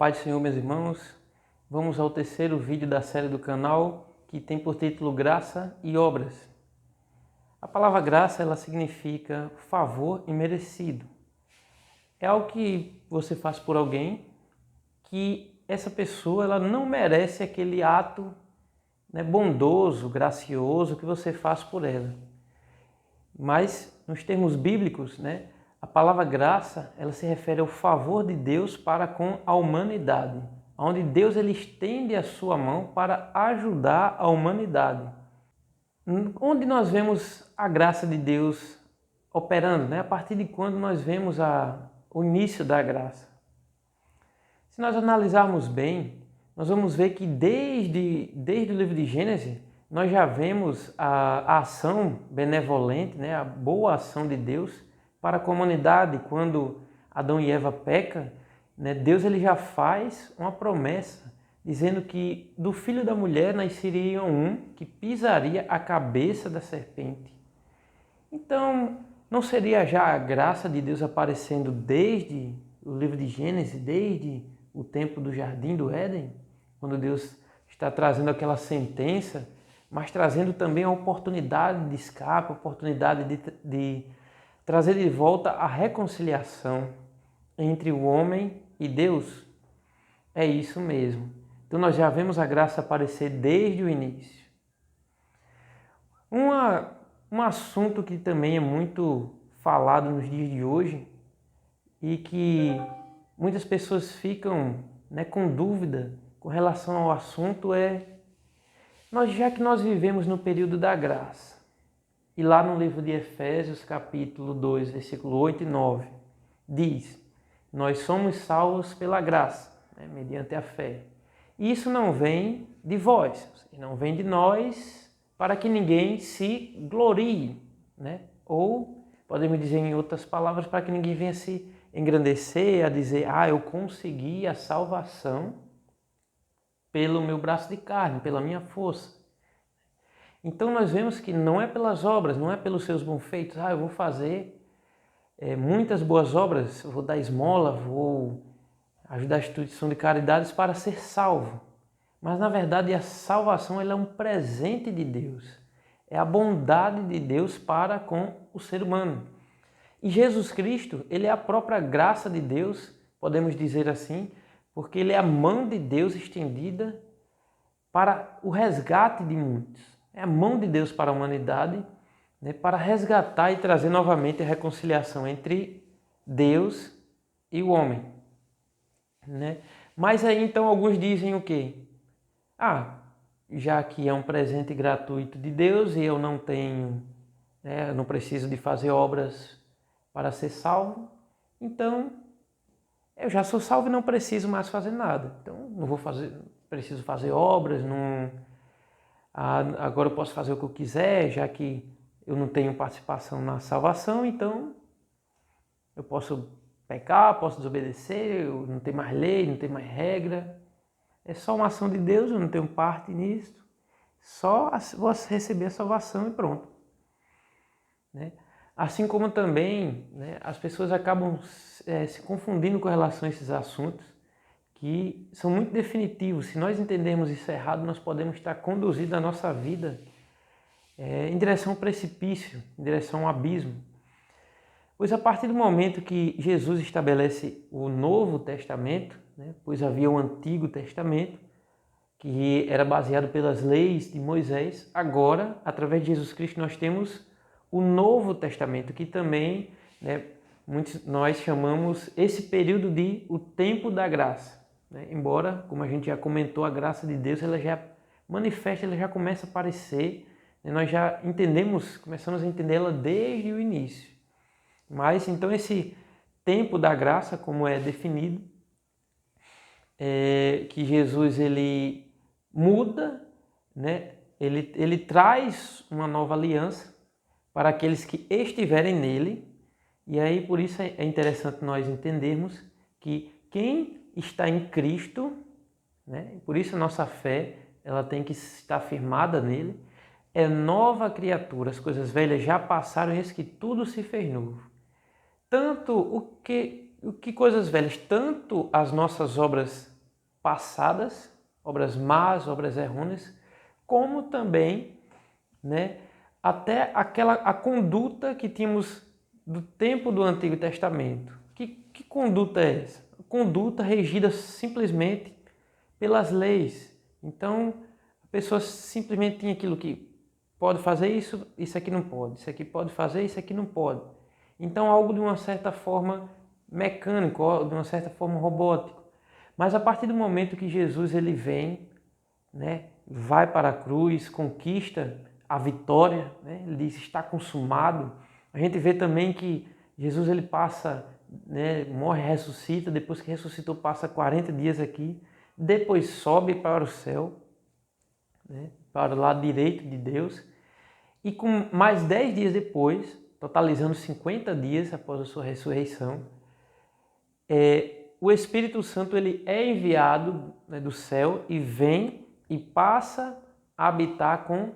paz do Senhor, meus irmãos. Vamos ao terceiro vídeo da série do canal, que tem por título Graça e Obras. A palavra graça, ela significa favor imerecido. É algo que você faz por alguém que essa pessoa ela não merece aquele ato, bondoso, gracioso que você faz por ela. Mas, nos termos bíblicos, a palavra graça, ela se refere ao favor de Deus para com a humanidade, onde Deus ele estende a sua mão para ajudar a humanidade. Onde nós vemos a graça de Deus operando, A partir de quando nós vemos o início da graça. Se nós analisarmos bem, nós vamos ver que desde o livro de Gênesis, nós já vemos a ação benevolente, a boa ação de Deus para a comunidade. Quando Adão e Eva pecam, Deus ele já faz uma promessa, dizendo que do filho da mulher nasceria um que pisaria a cabeça da serpente. Então, não seria já a graça de Deus aparecendo desde o livro de Gênesis, desde o tempo do Jardim do Éden, quando Deus está trazendo aquela sentença, mas trazendo também a oportunidade de escape, a oportunidade de trazer de volta a reconciliação entre o homem e Deus? É isso mesmo. Então nós já vemos a graça aparecer desde o início. Um assunto que também é muito falado nos dias de hoje e que muitas pessoas ficam com dúvida com relação ao assunto já que nós vivemos no período da graça, e lá no livro de Efésios, capítulo 2, versículo 8 e 9, diz: nós somos salvos pela graça, mediante a fé. E isso não vem de vós, não vem de nós, para que ninguém se glorie, Ou, podemos dizer em outras palavras, para que ninguém venha se engrandecer, a dizer, eu consegui a salvação pelo meu braço de carne, pela minha força. Então nós vemos que não é pelas obras, não é pelos seus bons feitos. Eu vou fazer muitas boas obras, vou dar esmola, vou ajudar a instituição de caridades para ser salvo. Mas na verdade a salvação ela é um presente de Deus. É a bondade de Deus para com o ser humano. E Jesus Cristo, ele é a própria graça de Deus, podemos dizer assim, porque ele é a mão de Deus estendida para o resgate de muitos. É a mão de Deus para a humanidade, para resgatar e trazer novamente a reconciliação entre Deus e o homem. Mas aí então alguns dizem o quê? Já que é um presente gratuito de Deus e eu não tenho, eu não preciso de fazer obras para ser salvo, então eu já sou salvo e não preciso mais fazer nada. Então não preciso fazer obras, agora eu posso fazer o que eu quiser, já que eu não tenho participação na salvação, então eu posso pecar, posso desobedecer, eu não tenho mais lei, não tenho mais regra. É só uma ação de Deus, eu não tenho parte nisso. Só vou receber a salvação e pronto. Assim como também as pessoas acabam se confundindo com relação a esses assuntos que são muito definitivos. Se nós entendermos isso errado, nós podemos estar conduzindo a nossa vida em direção ao precipício, em direção ao abismo. Pois a partir do momento que Jesus estabelece o Novo Testamento, pois havia o Antigo Testamento, que era baseado pelas leis de Moisés, agora, através de Jesus Cristo, nós temos o Novo Testamento, que também muitos nós chamamos esse período de o tempo da graça. Embora, como a gente já comentou, a graça de Deus ela já manifesta, ela já começa a aparecer, nós já começamos a entendê-la desde o início. Mas então esse tempo da graça, como é definido, que Jesus ele muda, ele traz uma nova aliança para aqueles que estiverem nele. E aí por isso é interessante nós entendermos que quem está em Cristo, por isso a nossa fé ela tem que estar firmada nele, é nova criatura. As coisas velhas já passaram, eis que tudo se fez novo. Tanto o que coisas velhas, tanto as nossas obras passadas, obras más, obras errôneas, como também, né, até a conduta que tínhamos do tempo do Antigo Testamento. Que conduta é essa? Conduta regida simplesmente pelas leis. Então, a pessoa simplesmente tinha aquilo que pode fazer isso, isso aqui não pode, isso aqui pode fazer, isso aqui não pode. Então, algo de uma certa forma mecânico, de uma certa forma robótico. Mas a partir do momento que Jesus ele vem, né, vai para a cruz, conquista a vitória, né, ele diz está consumado. A gente vê também que Jesus ele passa, né, morre, ressuscita, depois que ressuscitou passa 40 dias aqui, depois sobe para o céu, né, para o lado direito de Deus, e com mais 10 dias depois, totalizando 50 dias após a sua ressurreição, o Espírito Santo ele é enviado, né, do céu e vem e passa a habitar com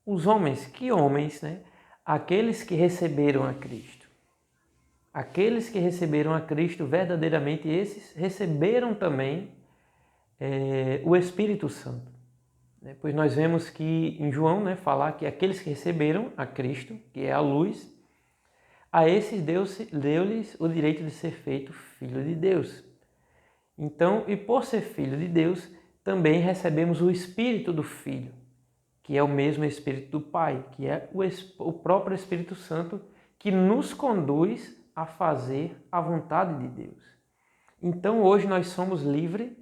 os homens. Que homens, né? Aqueles que receberam a Cristo. Aqueles que receberam a Cristo verdadeiramente, esses receberam também o Espírito Santo. Pois nós vemos que em João, né, falar que aqueles que receberam a Cristo, que é a luz, a esses deu-lhes o direito de ser feito filho de Deus. Então, e por ser filho de Deus, também recebemos o Espírito do Filho, que é o mesmo Espírito do Pai, que é o próprio Espírito Santo, que nos conduz a fazer a vontade de Deus. Então, hoje nós somos livres,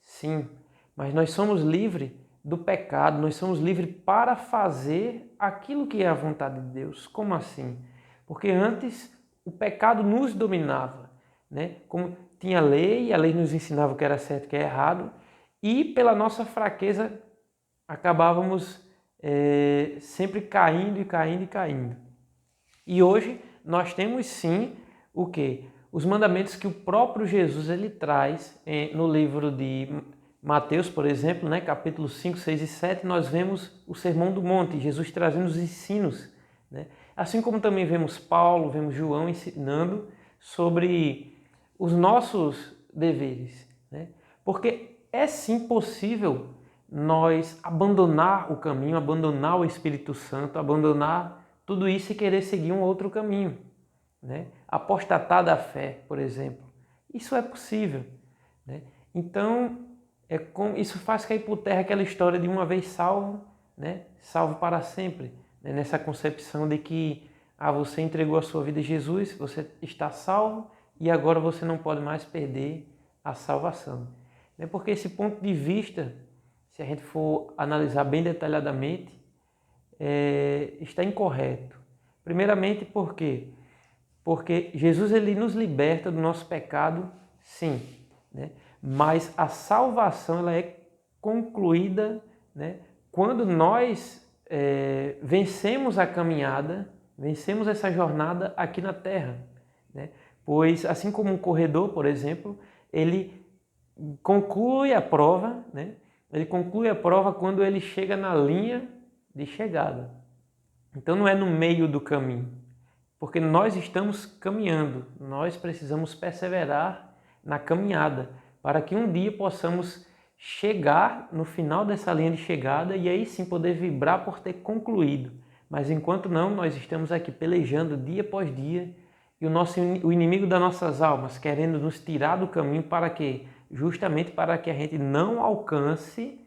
sim, mas nós somos livres do pecado, nós somos livres para fazer aquilo que é a vontade de Deus. Como assim? Porque antes o pecado nos dominava, né? Como tinha lei, a lei nos ensinava o que era certo e o que era errado, e pela nossa fraqueza acabávamos sempre caindo e caindo e caindo. E hoje nós temos sim o quê? Os mandamentos que o próprio Jesus ele traz no livro de Mateus, por exemplo, né? Capítulo 5, 6 e 7, nós vemos o Sermão do Monte, Jesus trazendo os ensinos, né? Assim como também vemos Paulo, vemos João ensinando sobre os nossos deveres, né? Porque é sim possível nós abandonar o caminho, abandonar o Espírito Santo, abandonar tudo isso e querer seguir um outro caminho, né? Apostatar da fé, por exemplo. Isso é possível, né? Então, isso faz cair por terra aquela história de uma vez salvo, né? Salvo para sempre, né? Nessa concepção de que você entregou a sua vida a Jesus, você está salvo e agora você não pode mais perder a salvação. Porque esse ponto de vista, se a gente for analisar bem detalhadamente, está incorreto. Primeiramente, por quê? Porque Jesus ele nos liberta do nosso pecado, sim, né? Mas a salvação ela é concluída, né, quando nós vencemos a caminhada, vencemos essa jornada aqui na Terra, né? Pois assim como um corredor, por exemplo, ele conclui a prova, né? Ele conclui a prova quando ele chega na linha de chegada. Então não é no meio do caminho, porque nós estamos caminhando, nós precisamos perseverar na caminhada para que um dia possamos chegar no final dessa linha de chegada e aí sim poder vibrar por ter concluído. Mas enquanto não, nós estamos aqui pelejando dia após dia e o inimigo das nossas almas querendo nos tirar do caminho para quê? Justamente para que a gente não alcance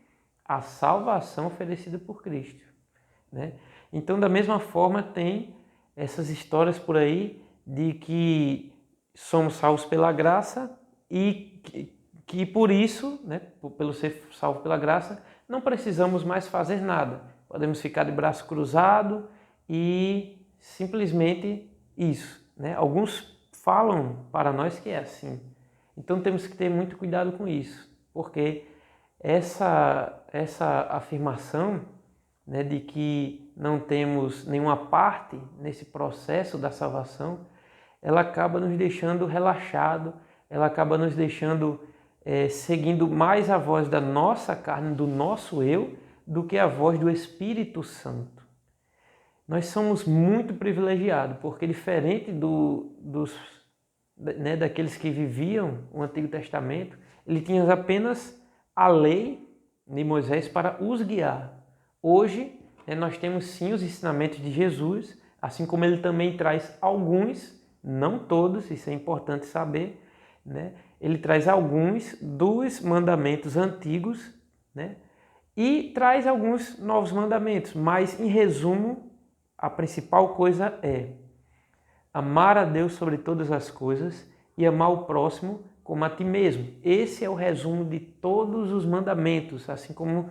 a salvação oferecida por Cristo, né? Então, da mesma forma, tem essas histórias por aí de que somos salvos pela graça e que por isso, né, pelo ser salvo pela graça, não precisamos mais fazer nada. Podemos ficar de braço cruzado e simplesmente isso, né? Alguns falam para nós que é assim. Então temos que ter muito cuidado com isso, porque essa afirmação, né, de que não temos nenhuma parte nesse processo da salvação, ela acaba nos deixando relaxado, ela acaba nos deixando seguindo mais a voz da nossa carne, do nosso eu, do que a voz do Espírito Santo. Nós somos muito privilegiados, porque diferente daqueles que viviam o Antigo Testamento, ele tinha apenas a lei de Moisés para os guiar. Hoje, nós temos sim os ensinamentos de Jesus, assim como ele também traz alguns, não todos, isso é importante saber, né? Ele traz alguns dos mandamentos antigos, né? E traz alguns novos mandamentos, mas em resumo, a principal coisa é amar a Deus sobre todas as coisas e amar o próximo como a ti mesmo. Esse é o resumo de todos os mandamentos, assim como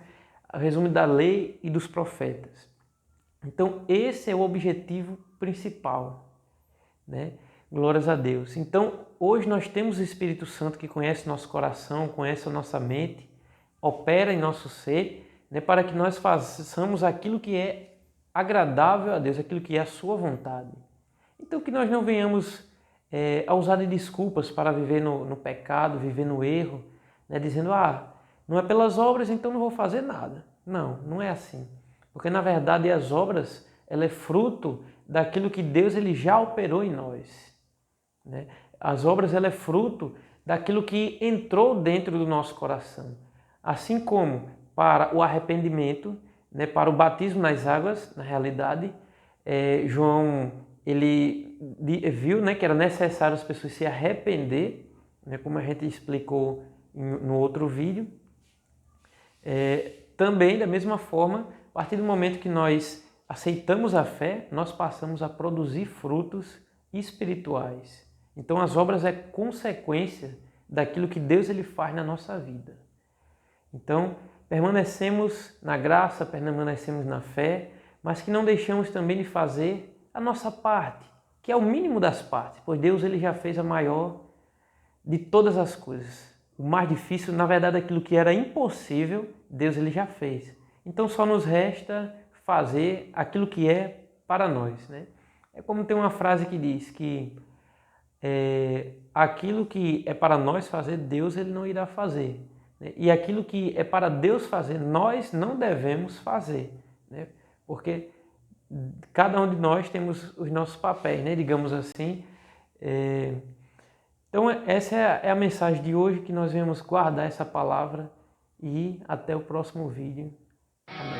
o resumo da lei e dos profetas. Então, esse é o objetivo principal, né? Glórias a Deus. Então, hoje nós temos o Espírito Santo que conhece nosso coração, conhece a nossa mente, opera em nosso ser, né, para que nós façamos aquilo que é agradável a Deus, aquilo que é a sua vontade. Então, que nós não venhamos a usar de desculpas para viver no pecado, viver no erro, né, dizendo, não é pelas obras, então não vou fazer nada. Não, não é assim. Porque, na verdade, as obras, ela é fruto daquilo que Deus ele já operou em nós. Né? As obras ela é fruto daquilo que entrou dentro do nosso coração. Assim como para o arrependimento, né, para o batismo nas águas, na realidade, João ele viu, né, que era necessário as pessoas se arrepender, né, como a gente explicou no outro vídeo. Também, da mesma forma, a partir do momento que nós aceitamos a fé, nós passamos a produzir frutos espirituais. Então as obras é consequência daquilo que Deus ele faz na nossa vida. Então permanecemos na graça, permanecemos na fé, mas que não deixamos também de fazer a nossa parte, que é o mínimo das partes, pois Deus ele já fez a maior de todas as coisas. O mais difícil, na verdade, aquilo que era impossível, Deus ele já fez. Então só nos resta fazer aquilo que é para nós, né? É como tem uma frase que diz que aquilo que é para nós fazer, Deus ele não irá fazer. Né? E aquilo que é para Deus fazer, nós não devemos fazer. Né? Porque cada um de nós temos os nossos papéis, né? Digamos assim. Então essa é a mensagem de hoje, que nós vamos guardar essa palavra e até o próximo vídeo. Amém.